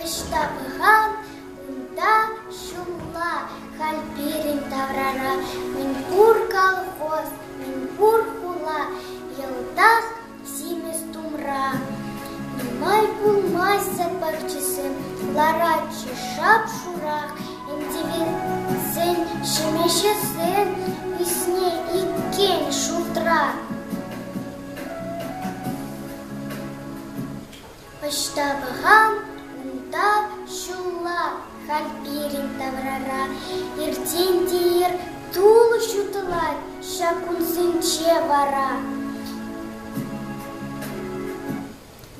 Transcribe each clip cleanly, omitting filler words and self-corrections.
Кыштабыған унда шулла, хальбирин таврара, мен бур колхоз, мен бур хула, елдах симес тумра. Май булмайса бакчысын, ларачы шап шурах, индивидсен шемешесен, весне иккен шултра. Кыштабыған унда шулла, хальбирин таврара, ертен дейір тулы шутылат, шакунсынче вара.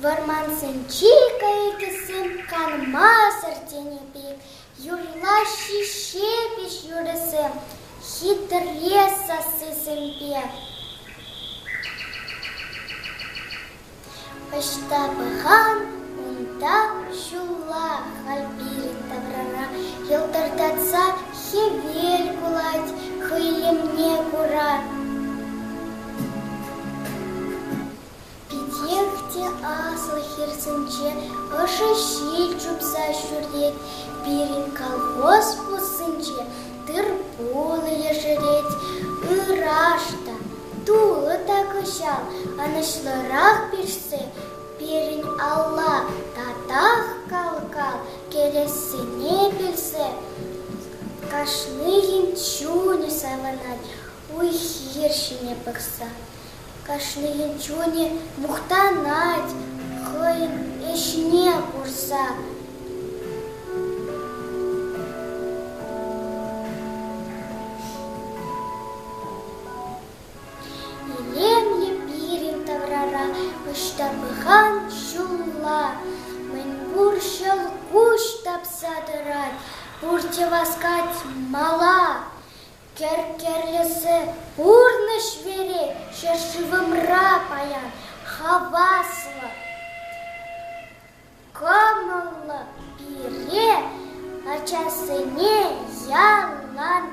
Вармансынче кайкесін канмасыр тенепек, юрла шишепеш юрысым, хитреса сысымпек. Кыштабыған унда шулла, хальбирин таврара, елтардатса хевел кулать, хыйлемне кура. Питехте аслы хирсынче, ышы щель чупса шүрлет, бирин колхоз пусынче, тыр пулы ешереть, ырашта, тулы такышал, анышлырах пешсе, берін алла татах калкал, келесіне білсе, кашныйын чуны саванат, уй хиршіне пықса. Кашныйын чуны мұқтанат, хойын ешіне курса. Кыштабыған шулла, мен буршыл куш тапсадырат, бурте васкать мала. Керкерлесі бурныш вере, шершивымра паян, хаваслы. Комылы пире, ачасыне ялан